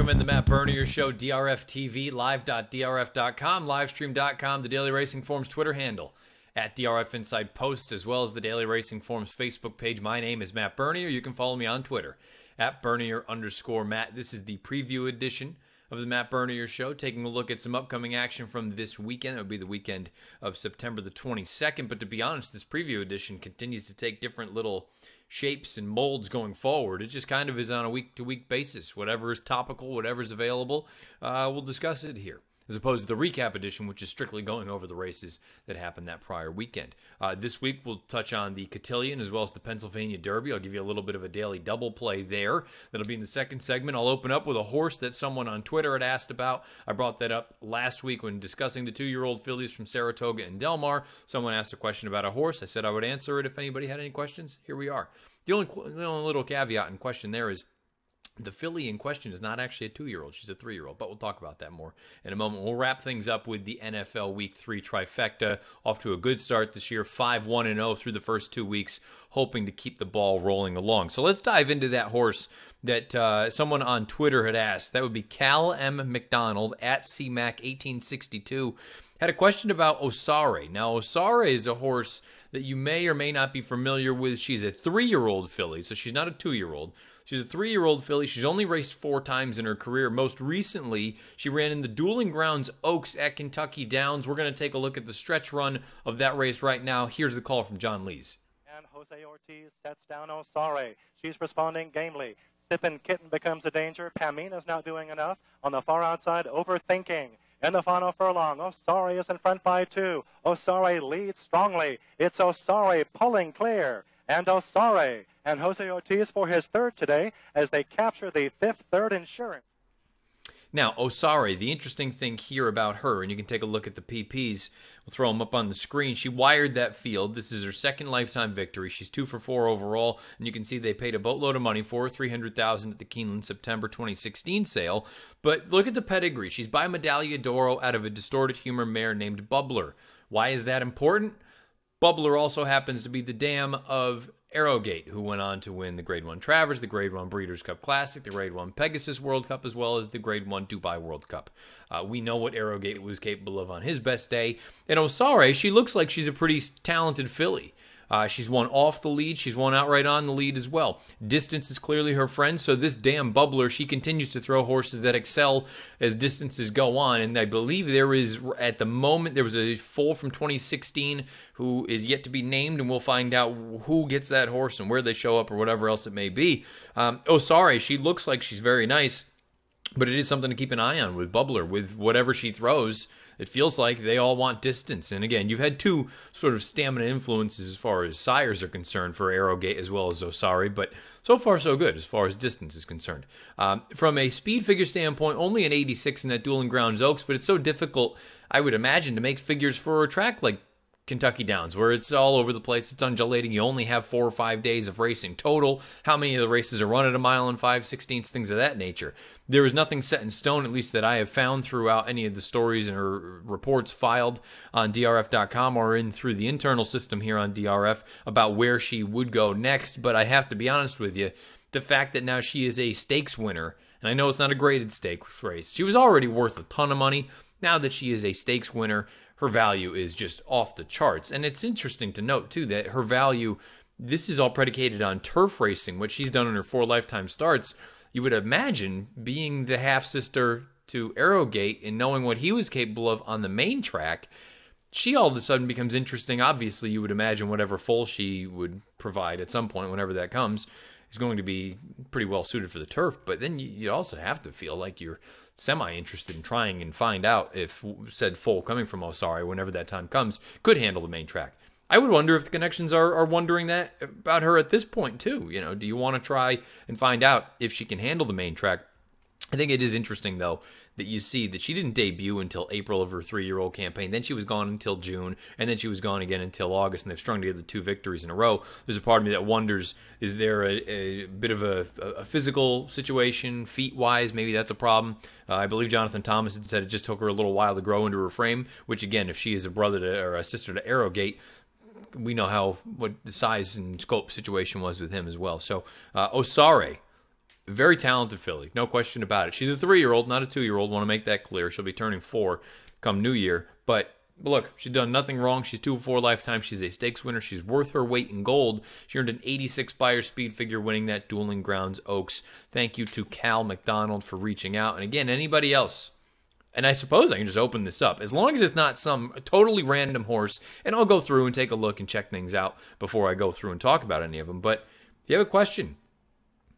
gentlemen, the Matt Bernier Show, DRF TV, live.drf.com, livestream.com, the Daily Racing Forum's Twitter handle, at DRF Inside Post, as well as the Daily Racing Forum's Facebook page. My name is Matt Bernier. You can follow me on Twitter, at Bernier_Matt. This is the preview edition of the Matt Bernier Show, taking a look at some upcoming action from this weekend. It would be the weekend of September the 22nd, but to be honest, this preview edition continues to take different little shapes and molds going forward. It just kind of is on a week-to-week basis. Whatever is topical, whatever's available, we'll discuss it here, as opposed to the recap edition, which is strictly going over the races that happened that prior weekend. This week, we'll touch on the Cotillion as well as the Pennsylvania Derby. I'll give you a little bit of a daily double play there. That'll be in the second segment. I'll open up with a horse that someone on Twitter had asked about. I brought that up last week when discussing the 2-year-old fillies from Saratoga and Del Mar. Someone asked a question about a horse. I said I would answer it if anybody had any questions. Here we are. The only little caveat in question there is the filly in question is not actually a 2-year-old. She's a 3-year-old, but we'll talk about that more in a moment. We'll wrap things up with the NFL Week 3 trifecta. Off to a good start this year, 5-1-0 through the first 2 weeks, hoping to keep the ball rolling along. So let's dive into that horse that someone on Twitter had asked. That would be Cal M. McDonald at CMAC1862. Had a question about Osare. Now, Osare is a horse that you may or may not be familiar with. She's a 3-year-old filly, so she's not a 2-year-old. She's a 3-year-old filly. She's only raced 4 times in her career. Most recently, she ran in the Dueling Grounds Oaks at Kentucky Downs. We're going to take a look at the stretch run of that race right now. Here's the call from John Lees. And Jose Ortiz sets down Osare. She's responding gamely. Sippin' Kitten becomes a danger. Pamina's not doing enough. On the far outside, Overthinking. In the final furlong, Osare is in front by 2. Osare leads strongly. It's Osare pulling clear. And Osare and Jose Ortiz for his 3rd today as they capture the 5th third insurance. Now, Osare, the interesting thing here about her, and you can take a look at the PPs, we'll throw them up on the screen. She wired that field. This is her 2nd lifetime victory. She's 2 for 4 overall, and you can see they paid a boatload of money for her, $300,000 at the Keeneland September 2016 sale. But look at the pedigree. She's by Medaglia d'Oro out of a distorted humor mare named Bubbler. Why is that important? Bubbler also happens to be the dam of Arrowgate, who went on to win the Grade 1 Travers, the Grade 1 Breeders' Cup Classic, the Grade 1 Pegasus World Cup, as well as the Grade 1 Dubai World Cup. We know what Arrowgate was capable of on his best day. And Osare, she looks like she's a pretty talented filly. She's won off the lead. She's won outright on the lead as well. Distance is clearly her friend, so this damn Bubbler, she continues to throw horses that excel as distances go on. And I believe there is, at the moment, there was a foal from 2016 who is yet to be named, and we'll find out who gets that horse and where they show up or whatever else it may be. Osare, she looks like she's very nice, but it is something to keep an eye on with Bubbler. With whatever she throws, it feels like they all want distance. And again, you've had 2 sort of stamina influences as far as sires are concerned for Arrowgate as well as Osare, but so far so good as far as distance is concerned. From a speed figure standpoint, only an 86 in that Dueling Grounds Oaks, but it's so difficult, I would imagine, to make figures for a track like Kentucky Downs, where it's all over the place, it's undulating, you only have 4 or 5 days of racing total. How many of the races are run at 1 mile and 5/16, things of that nature. There is nothing set in stone, at least that I have found throughout any of the stories and reports filed on DRF.com or in through the internal system here on DRF about where she would go next. But I have to be honest with you, the fact that now she is a stakes winner, and I know it's not a graded stakes race, she was already worth a ton of money. Now that she is a stakes winner, her value is just off the charts. And it's interesting to note, too, that her value, this is all predicated on turf racing, what she's done in her 4 lifetime starts. You would imagine, being the half-sister to Arrowgate and knowing what he was capable of on the main track, she all of a sudden becomes interesting. Obviously, you would imagine whatever foal she would provide at some point, whenever that comes, is going to be pretty well suited for the turf. But then you also have to feel like you're semi-interested in trying and find out if said foal coming from Osare, whenever that time comes, could handle the main track. I would wonder if the connections are wondering that about her at this point, too. You know, do you want to try and find out if she can handle the main track? I think it is interesting, though, that you see that she didn't debut until April of her 3-year-old campaign. Then she was gone until June, and then she was gone again until August, and they've strung together 2 victories in a row. There's a part of me that wonders, is there a bit of a physical situation, feet-wise? Maybe that's a problem. I believe Jonathan Thomas had said it just took her a little while to grow into her frame, which, again, if she is a brother to, or a sister to Arrowgate, we know what the size and scope situation was with him as well. So Osare, Very talented filly, no question about it. She's a 3-year-old, not a 2-year-old. Want to make that clear. She'll be turning 4 come New Year. But look, she's done nothing wrong. She's 2-4 lifetime. She's a stakes winner. She's worth her weight in gold. She earned an 86 Beyer speed figure, winning that Dueling Grounds Oaks. Thank you to Cal McDonald for reaching out. And again, anybody else. And I suppose I can just open this up. As long as it's not some totally random horse, and I'll go through and take a look and check things out before I go through and talk about any of them. But if you have a question,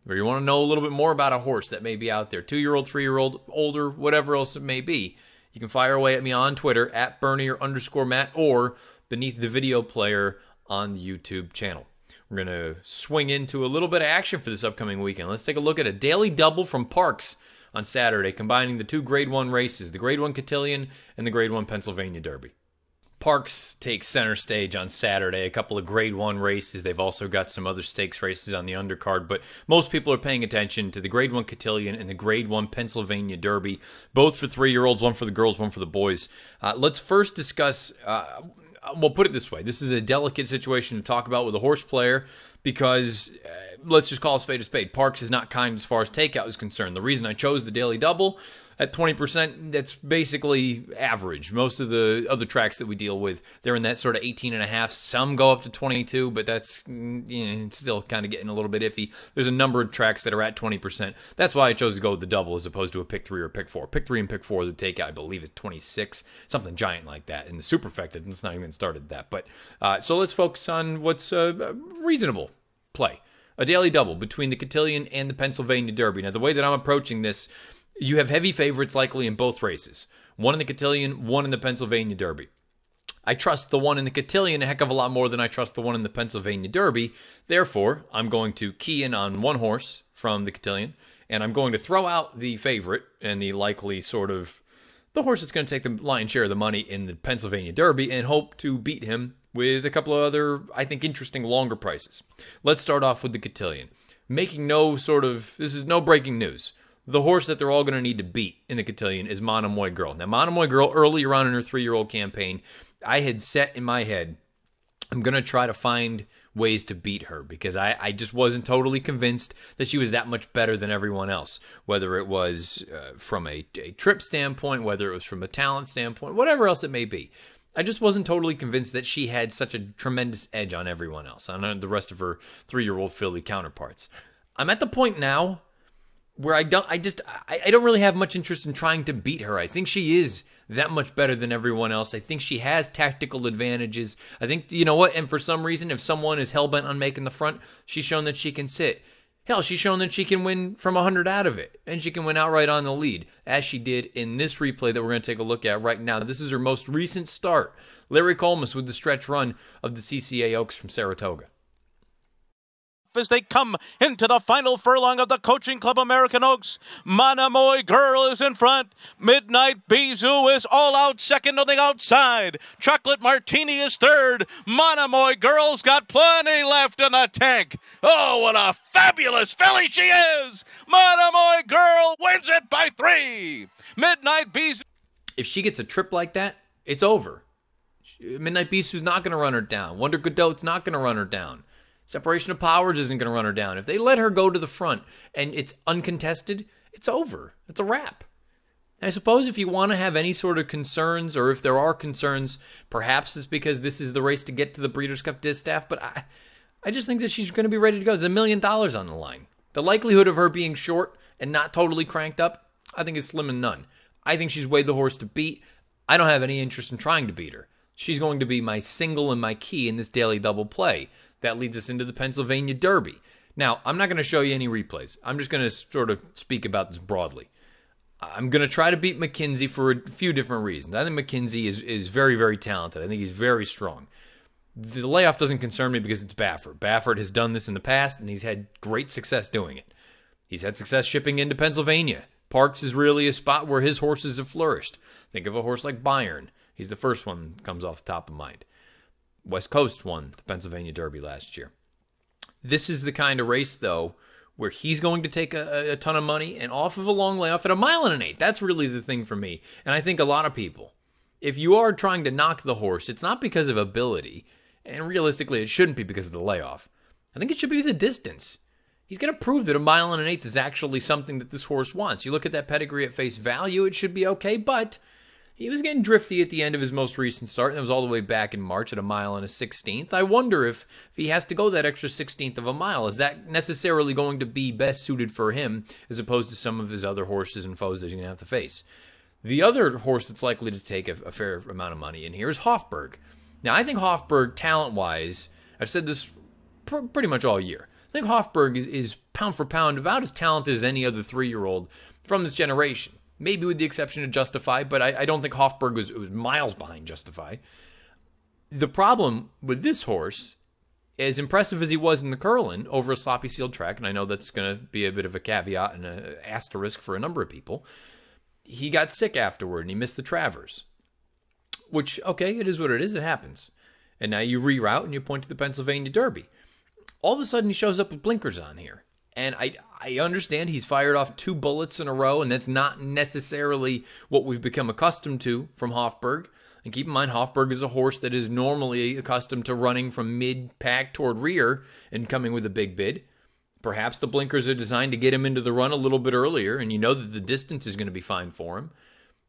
or you want to know a little bit more about a horse that may be out there, 2-year-old, 3-year-old, older, whatever else it may be, you can fire away at me on Twitter, at Bernier_Matt, or beneath the video player on the YouTube channel. We're going to swing into a little bit of action for this upcoming weekend. Let's take a look at a daily double from Parks on Saturday, combining the 2 Grade 1 races, the Grade 1 Cotillion and the Grade 1 Pennsylvania Derby. Parks takes center stage on Saturday, a couple of Grade 1 races. They've also got some other stakes races on the undercard, but most people are paying attention to the Grade 1 Cotillion and the Grade 1 Pennsylvania Derby, both for 3-year-olds, one for the girls, one for the boys. Let's first discuss, we'll put it this way. This is a delicate situation to talk about with a horse player because let's just call a spade a spade. Parks is not kind as far as takeout is concerned. The reason I chose the daily double at 20%, that's basically average. Most of the other tracks that we deal with, they're in that sort of 18.5. Some go up to 22, but that's it's still kind of getting a little bit iffy. There's a number of tracks that are at 20%. That's why I chose to go with the double as opposed to a pick 3 or pick 4. Pick 3 and pick 4, the takeout, I believe, is 26, something giant like that. And the Superfecta, it's not even started that. But so let's focus on what's reasonable play. A daily double between the Cotillion and the Pennsylvania Derby. Now, the way that I'm approaching this, you have heavy favorites likely in both races. One in the Cotillion, one in the Pennsylvania Derby. I trust the one in the Cotillion a heck of a lot more than I trust the one in the Pennsylvania Derby. Therefore, I'm going to key in on one horse from the Cotillion, and I'm going to throw out the favorite and the likely sort of the horse that's going to take the lion's share of the money in the Pennsylvania Derby and hope to beat him with a couple of other, I think, interesting longer prices. Let's start off with the Cotillion. Making no sort of, this is no breaking news. The horse that they're all going to need to beat in the Cotillion is Monomoy Girl. Now, Monomoy Girl, earlier on in her 3-year-old campaign, I had set in my head, I'm going to try to find ways to beat her because I just wasn't totally convinced that she was that much better than everyone else, whether it was from a trip standpoint, whether it was from a talent standpoint, whatever else it may be. I just wasn't totally convinced that she had such a tremendous edge on everyone else, on the rest of her 3-year-old filly counterparts. I'm at the point now where I don't really have much interest in trying to beat her. I think she is that much better than everyone else. I think she has tactical advantages. I think, you know what, and for some reason, if someone is hell-bent on making the front, she's shown that she can sit. Hell, she's shown that she can win from 100 out of it, and she can win outright on the lead, as she did in this replay that we're going to take a look at right now. This is her most recent start. Larry Colmus with the stretch run of the CCA Oaks from Saratoga. As they come into the final furlong of the Coaching Club American Oaks, Monomoy Girl is in front. Midnight Bijou is all out second on the outside. Chocolate Martini is third. Monomoy Girl's got plenty left in the tank. Oh, what a fabulous filly she is! Monomoy Girl wins it by 3. Midnight Bijou. If she gets a trip like that, it's over. Midnight Bijou's not going to run her down. Wonder Godot's not going to run her down. Separation of Powers isn't going to run her down. If they let her go to the front and it's uncontested, it's over. It's a wrap. And I suppose if you want to have any sort of concerns, or if there are concerns, perhaps it's because this is the race to get to the Breeders' Cup Distaff, but I just think that she's going to be ready to go. There's $1 million on the line. The likelihood of her being short and not totally cranked up, I think is slim and none. I think she's way the horse to beat. I don't have any interest in trying to beat her. She's going to be my single and my key in this daily double play. That leads us into the Pennsylvania Derby. Now, I'm not going to show you any replays. I'm just going to sort of speak about this broadly. I'm going to try to beat McKinsey for a few different reasons. I think McKinsey is very, very talented. I think he's very strong. The layoff doesn't concern me because it's Baffert. Baffert has done this in the past, and he's had great success doing it. He's had success shipping into Pennsylvania. Parks is really a spot where his horses have flourished. Think of a horse like Bayern. He's the first one that comes off the top of mind. West Coast won the Pennsylvania Derby last year. This is the kind of race, though, where he's going to take a ton of money and off of a long layoff at 1 1/8. That's really the thing for me. And I think a lot of people, if you are trying to knock the horse, it's not because of ability. And realistically, it shouldn't be because of the layoff. I think it should be the distance. he's going to prove that 1.125 is actually something that this horse wants. You look at that pedigree at face value, it should be okay, but he was getting drifty at the end of his most recent start, and that was all the way back in March at 1.16 miles. I wonder if he has to go that extra 16th of a mile. Is that necessarily going to be best suited for him as opposed to some of his other horses and foes that he's going to have to face? The other horse that's likely to take a fair amount of money in here is Hofburg. Now, I think Hofburg, talent-wise, I've said this pretty much all year. I think Hofburg is pound for pound about as talented as any other 3-year-old from this generation. Maybe with the exception of Justify, but I don't think Hofburg was miles behind Justify. The problem with this horse, as impressive as he was in the Curlin over a sloppy sealed track, and I know that's going to be a bit of a caveat and an asterisk for a number of people, he got sick afterward and he missed the Travers. Which, okay, it is what it is. It happens. And now you reroute and you point to the Pennsylvania Derby. All of a sudden he shows up with blinkers on here. And I understand he's fired off 2 bullets in a row, and that's not necessarily what we've become accustomed to from Hofburg. And keep in mind, Hofburg is a horse that is normally accustomed to running from mid-pack toward rear and coming with a big bid. Perhaps the blinkers are designed to get him into the run a little bit earlier, and you know that the distance is going to be fine for him.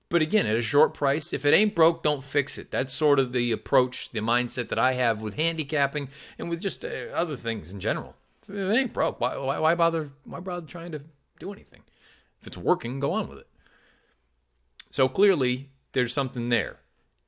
But again, at a short price, if it ain't broke, don't fix it. That's sort of the approach, the mindset that I have with handicapping and with just other things in general. If it ain't broke, why bother trying to do anything? If it's working, go on with it. So clearly, there's something there.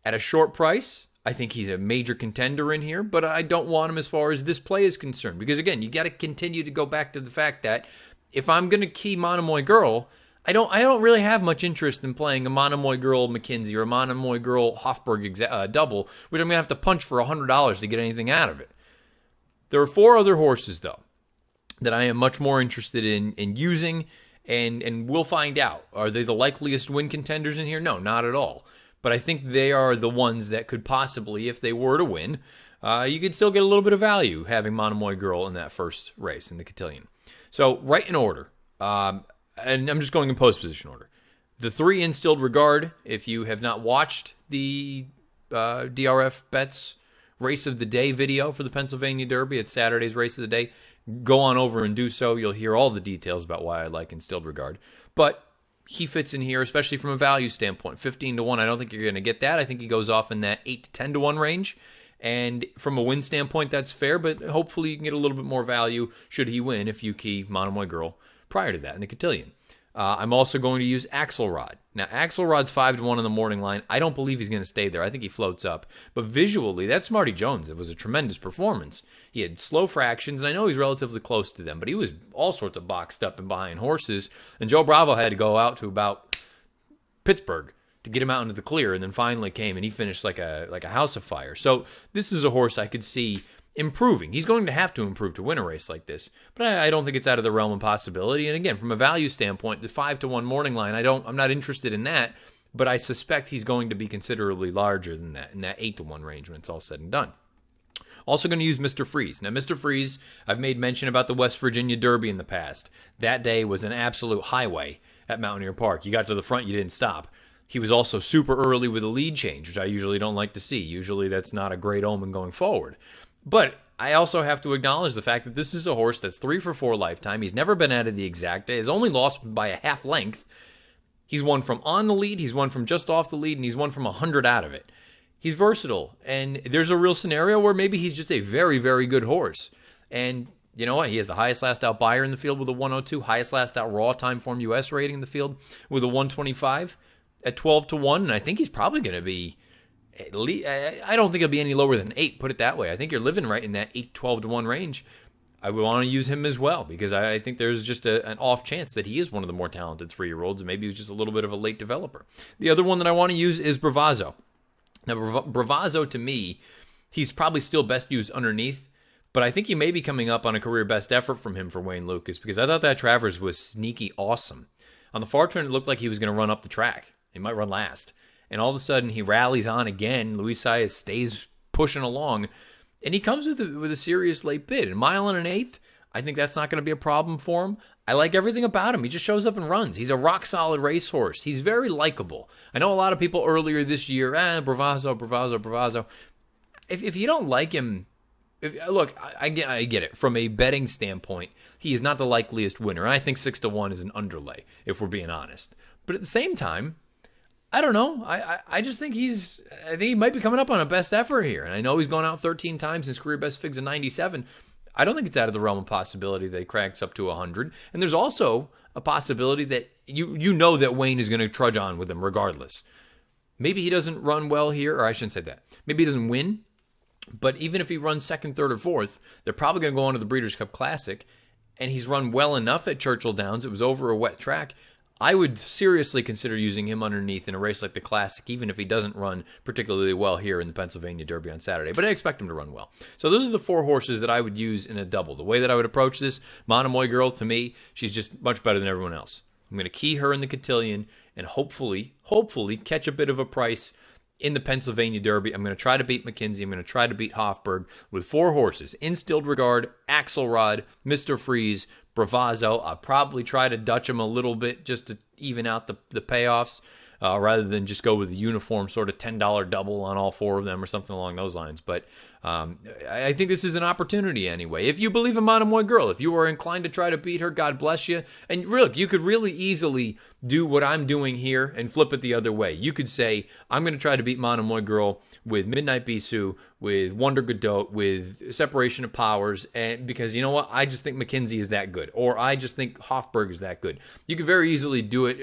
At a short price, I think he's a major contender in here, but I don't want him as far as this play is concerned. Because again, you got to continue to go back to the fact that if I'm going to key Monomoy Girl, I don't really have much interest in playing a Monomoy Girl McKinsey or a Monomoy Girl Hofburg double, which I'm going to have to punch for $100 to get anything out of it. There are 4 other horses, though, that I am much more interested in using, and we'll find out. Are they the likeliest win contenders in here? No, not at all. But I think they are the ones that could possibly, if they were to win, you could still get a little bit of value having Monomoy Girl in that first race in the Cotillion. So, right in order, and I'm just going in post-position order. The 3 Instilled Regard, if you have not watched the DRF Bets Race of the Day video for the Pennsylvania Derby, it's Saturday's Race of the Day, go on over and do so. You'll hear all the details about why I like Instilled Regard. But he fits in here, especially from a value standpoint. 15-1, I don't think you're going to get that. I think he goes off in that 8 to 10-1 range. And from a win standpoint, that's fair, but hopefully you can get a little bit more value should he win if you key Monomoy Girl prior to that in the Cotillion. I'm also going to use Axelrod. Now, Axelrod's 5-1 in the morning line. I don't believe he's going to stay there. I think he floats up. But visually, that's Marty Jones. It was a tremendous performance. He had slow fractions, and I know he's relatively close to them, but he was all sorts of boxed up and behind horses. And Joe Bravo had to go out to about Pittsburgh to get him out into the clear, and then finally came, and he finished like a house of fire. So this is a horse I could see improving. He's going to have to improve to win a race like this, but I don't think it's out of the realm of possibility. And again, from a value standpoint, the 5-1 morning line, I'm not interested in that, but I suspect he's going to be considerably larger than that, in that 8-1 range when it's all said and done. Also going to use Mr. Freeze. Now, Mr. Freeze, I've made mention about the West Virginia Derby in the past. That day was an absolute highway at Mountaineer Park. You got to the front, you didn't stop. He was also super early with a lead change, which I usually don't like to see. Usually that's not a great omen going forward. But I also have to acknowledge the fact that this is a horse that's 3 for 4 lifetime. He's never been out of the exacta. He's only lost by a half length. He's won from on the lead, he's won from just off the lead, and he's won from 100 out of it. He's versatile, and there's a real scenario where maybe he's just a very, very good horse. And you know what? He has the highest last out buyer in the field with a 102, highest last out raw time form US rating in the field with a 125 at 12-1, and I think he's probably going to be at least, I don't think it'll be any lower than 8, put it that way. I think you're living right in that 8-12-1 range. I would want to use him as well because I think there's just an off chance that he is one of the more talented 3-year-olds, and maybe he was just a little bit of a late developer. The other one that I want to use is Bravazzo. Now, Bravazzo, to me, he's probably still best used underneath, but I think he may be coming up on a career best effort from him for Wayne Lucas because I thought that Travers was sneaky awesome. On the far turn, it looked like he was going to run up the track. He might run last. And all of a sudden, he rallies on again. Luis Saez stays pushing along. And he comes with a serious late bid. A 1.125, I think that's not going to be a problem for him. I like everything about him. He just shows up and runs. He's a rock-solid racehorse. He's very likable. I know a lot of people earlier this year, Bravazzo. If you don't like him Look, I get it. From a betting standpoint, he is not the likeliest winner. I think 6-1 is an underlay, if we're being honest. But at the same time, I don't know. I just think I think he might be coming up on a best effort here. And I know he's gone out 13 times. His career best fig's a 97. I don't think it's out of the realm of possibility that he cracks up to 100. And there's also a possibility that you know that Wayne is going to trudge on with him regardless. Maybe he doesn't run well here, or I shouldn't say that. Maybe he doesn't win. But even if he runs second, third, or fourth, they're probably going to go on to the Breeders' Cup Classic. And he's run well enough at Churchill Downs. It was over a wet track. I would seriously consider using him underneath in a race like the Classic, even if he doesn't run particularly well here in the Pennsylvania Derby on Saturday. But I expect him to run well. So those are the 4 horses that I would use in a double. The way that I would approach this, Monomoy Girl, to me, she's just much better than everyone else. I'm going to key her in the Cotillion and hopefully catch a bit of a price in the Pennsylvania Derby. I'm going to try to beat McKenzie. I'm going to try to beat Hofberg with 4 horses. Instilled Regard, Axelrod, Mr. Freeze, Bravazzo. I'll probably try to Dutch him a little bit just to even out the payoffs rather than just go with a uniform sort of $10 double on all 4 of them or something along those lines. But I think this is an opportunity anyway. If you believe in Monomoy Girl, if you are inclined to try to beat her, God bless you. And look, you could really easily do what I'm doing here and flip it the other way. You could say, I'm going to try to beat Monomoy Girl with Midnight Bisou, with Wonder Godot, with Separation of Powers, and because you know what? I just think McKenzie is that good, or I just think Hofberg is that good. You could very easily do it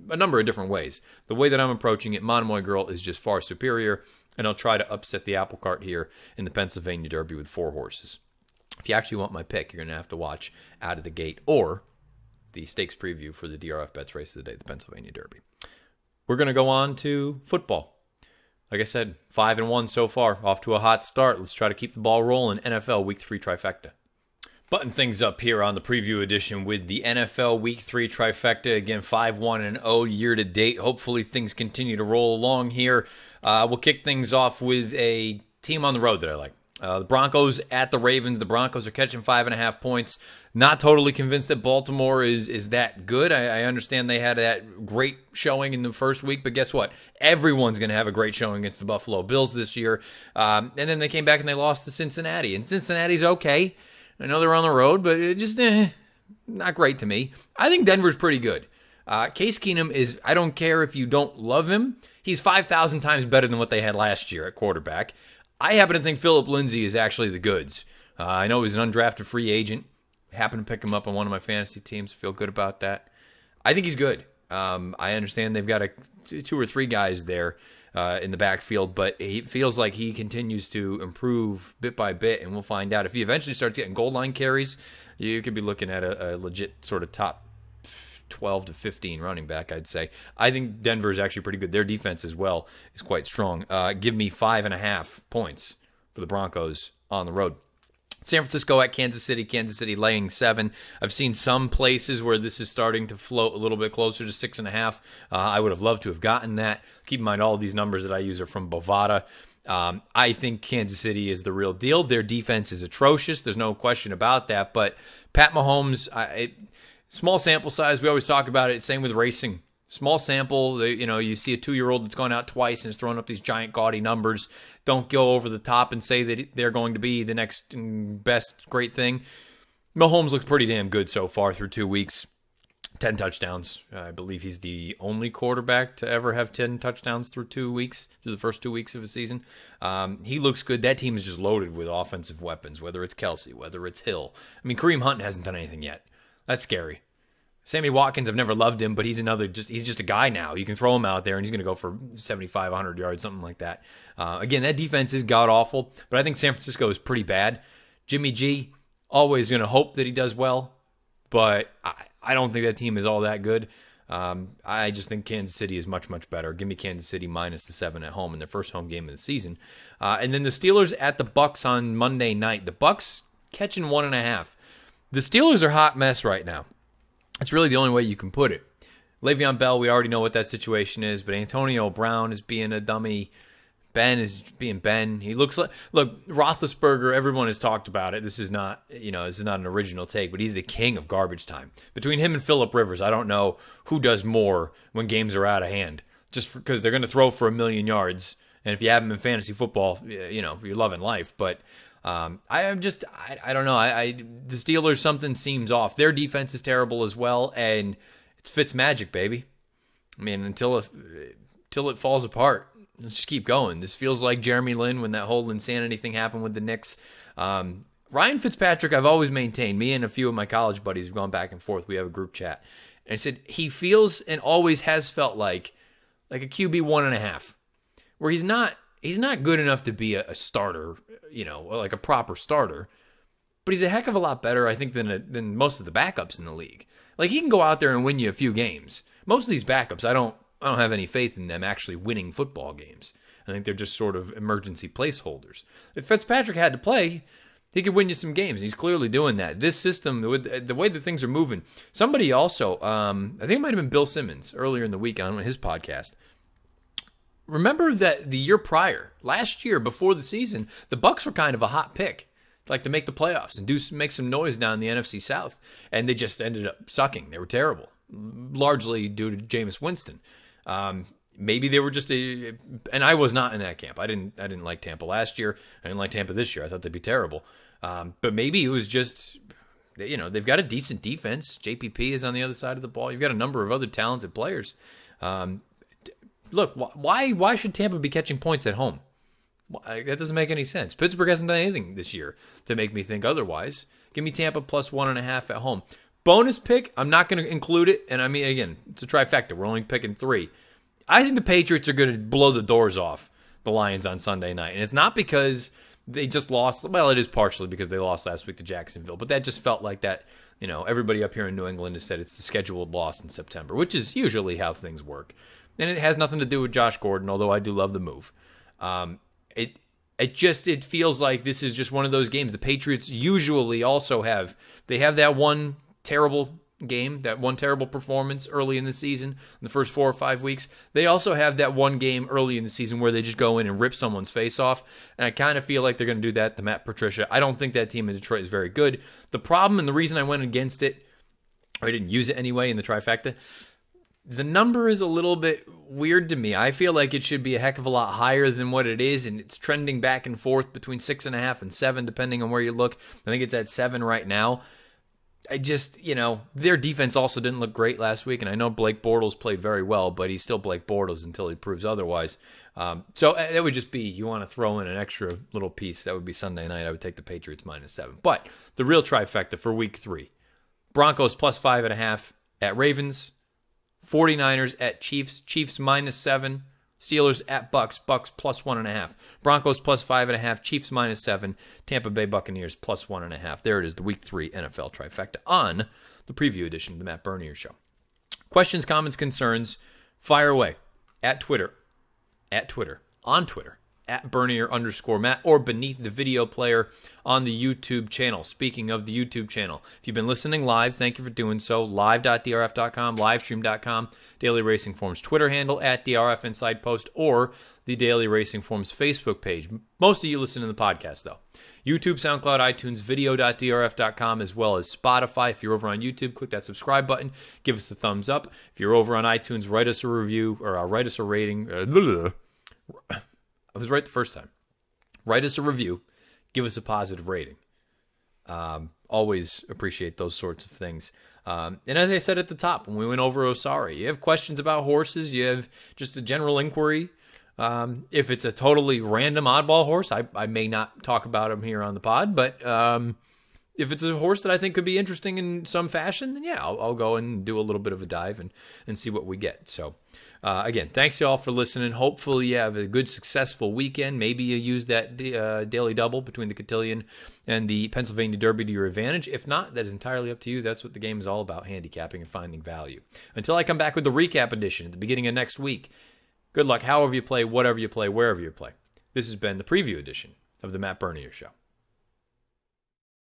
a number of different ways. The way that I'm approaching it, Monomoy Girl is just far superior, and I'll try to upset the apple cart here in the Pennsylvania Derby with 4 horses. If you actually want my pick, you're going to have to watch Out of the Gate or the stakes preview for the DRF Bets race of the day, the Pennsylvania Derby. We're going to go on to football. Like I said, 5-1 so far, off to a hot start. Let's try to keep the ball rolling. NFL Week 3 Trifecta. Button things up here on the preview edition with the NFL Week 3 Trifecta. Again, 5-1-0 year to date. Hopefully things continue to roll along here. We'll kick things off with a team on the road that I like. The Broncos at the Ravens. The Broncos are catching 5.5 points. Not totally convinced that Baltimore is that good. I understand they had that great showing in the first week, but guess what? Everyone's going to have a great showing against the Buffalo Bills this year. And then they came back and they lost to Cincinnati. And Cincinnati's okay. I know they're on the road, but it just not great to me. I think Denver's pretty good. Case Keenum is, I don't care if you don't love him, he's 5,000 times better than what they had last year at quarterback. I happen to think Philip Lindsay is actually the goods. I know he's an undrafted free agent. Happened to pick him up on one of my fantasy teams. Feel good about that. I think he's good. I understand they've got 2 or 3 guys there in the backfield, but it feels like he continues to improve bit by bit, and we'll find out. If he eventually starts getting goal line carries, you could be looking at a legit sort of top 12 to 15 running back, I'd say. I think Denver is actually pretty good. Their defense as well is quite strong. Give me 5.5 points for the Broncos on the road. San Francisco at Kansas City laying 7. I've seen some places where this is starting to float a little bit closer to 6.5. I would have loved to have gotten that. Keep in mind, all of these numbers that I use are from Bovada. I think Kansas City is the real deal. Their defense is atrocious. There's no question about that. But Pat Mahomes, small sample size. We always talk about it. Same with racing. Small sample. You see a 2-year-old that's gone out twice and is throwing up these giant gaudy numbers. Don't go over the top and say that they're going to be the next best great thing. Mahomes looks pretty damn good so far through 2 weeks. 10 touchdowns. I believe he's the only quarterback to ever have 10 touchdowns through 2 weeks, through the first 2 weeks of a season. He looks good. That team is just loaded with offensive weapons, whether it's Kelsey, whether it's Hill. I mean, Kareem Hunt hasn't done anything yet. That's scary. Sammy Watkins, I've never loved him, but he's just a guy now. You can throw him out there, and he's going to go for 75, 100 yards, something like that. Again, that defense is god-awful, but I think San Francisco is pretty bad. Jimmy G, always going to hope that he does well, but I don't think that team is all that good. I just think Kansas City is much, much better. Give me Kansas City minus the 7 at home in their first home game of the season. And then the Steelers at the Bucks on Monday night. The Bucks catching 1.5. The Steelers are a hot mess right now. It's really the only way you can put it. Le'Veon Bell, we already know what that situation is, but Antonio Brown is being a dummy. Ben is being Ben. He looks like, look, Roethlisberger, everyone has talked about it. This is not an original take, but he's the king of garbage time. Between him and Phillip Rivers, I don't know who does more when games are out of hand. Just because they're going to throw for 1,000,000 yards, and if you have them in fantasy football, you're loving life. But I don't know. The Steelers, something seems off. Their defense is terrible as well, and it's Fitzmagic, baby. I mean, until it falls apart, let's just keep going. This feels like Jeremy Lin when that whole insanity thing happened with the Knicks. Ryan Fitzpatrick, I've always maintained, me and a few of my college buddies have gone back and forth. We have a group chat. And I said he feels and always has felt like a QB 1.5, where he's not good enough to be a starter, like a proper starter. But he's a heck of a lot better, I think, than most of the backups in the league. Like, he can go out there and win you a few games. Most of these backups, I don't have any faith in them actually winning football games. I think they're just sort of emergency placeholders. If Fitzpatrick had to play, he could win you some games. He's clearly doing that. This system, the way that things are moving. Somebody also, I think it might have been Bill Simmons earlier in the week on his podcast. Remember that the year prior, last year before the season, the Bucs were kind of a hot pick, like to make the playoffs and make some noise down in the NFC South, and they just ended up sucking. They were terrible, largely due to Jameis Winston. Maybe they were just and I was not in that camp. I didn't like Tampa last year. I didn't like Tampa this year. I thought they'd be terrible. But maybe it was just, they've got a decent defense. JPP is on the other side of the ball. You've got a number of other talented players. Look, why should Tampa be catching points at home? That doesn't make any sense. Pittsburgh hasn't done anything this year to make me think otherwise. Give me Tampa plus 1.5 at home. Bonus pick, I'm not going to include it. And I mean, again, it's a trifecta. We're only picking 3. I think the Patriots are going to blow the doors off the Lions on Sunday night. And it's not because they just lost. Well, it is partially because they lost last week to Jacksonville. But that just felt like that, everybody up here in New England has said it's the scheduled loss in September, which is usually how things work. And it has nothing to do with Josh Gordon, although I do love the move. It feels like this is just one of those games. The Patriots usually also have that one terrible game, that one terrible performance early in the season, in the first 4 or 5 weeks. They also have that one game early in the season where they just go in and rip someone's face off. And I kind of feel like they're going to do that to Matt Patricia. I don't think that team in Detroit is very good. The problem and the reason I went against it, or I didn't use it anyway in the trifecta, the number is a little bit weird to me. I feel like it should be a heck of a lot higher than what it is, and it's trending back and forth between 6.5 and 7, depending on where you look. I think it's at 7 right now. I just, their defense also didn't look great last week, and I know Blake Bortles played very well, but he's still Blake Bortles until he proves otherwise. So that would just be, you want to throw in an extra little piece, that would be Sunday night. I would take the Patriots minus 7. But the real trifecta for week 3, Broncos plus 5.5 at Ravens, 49ers at Chiefs, Chiefs minus 7, Steelers at Bucks, Bucks plus 1.5, Broncos plus 5.5, Chiefs minus 7, Tampa Bay Buccaneers plus 1.5. There it is, the Week 3 NFL trifecta on the preview edition of the Matt Bernier Show. Questions, comments, concerns, fire away at Twitter, on Twitter, at Bernier_Matt, or beneath the video player on the YouTube channel. Speaking of the YouTube channel, if you've been listening live, thank you for doing so. Live.drf.com, livestream.com, Daily Racing Forms Twitter handle, at DRF Inside Post, or the Daily Racing Forms Facebook page. Most of you listen to the podcast, though. YouTube, SoundCloud, iTunes, video.drf.com, as well as Spotify. If you're over on YouTube, click that subscribe button. Give us a thumbs up. If you're over on iTunes, write us a review, or write us a rating. I was right the first time. Write us a review. Give us a positive rating. Always appreciate those sorts of things. And as I said at the top, when we went over Osari, you have questions about horses, you have just a general inquiry. If it's a totally random oddball horse, I may not talk about him here on the pod, but if it's a horse that I think could be interesting in some fashion, then yeah, I'll go and do a little bit of a dive and see what we get. So again, thanks y'all for listening. Hopefully you have a good, successful weekend. Maybe you use that daily double between the Cotillion and the Pennsylvania Derby to your advantage. If not, that is entirely up to you. That's what the game is all about, handicapping and finding value. Until I come back with the recap edition at the beginning of next week, good luck however you play, whatever you play, wherever you play. This has been the preview edition of the Matt Bernier Show.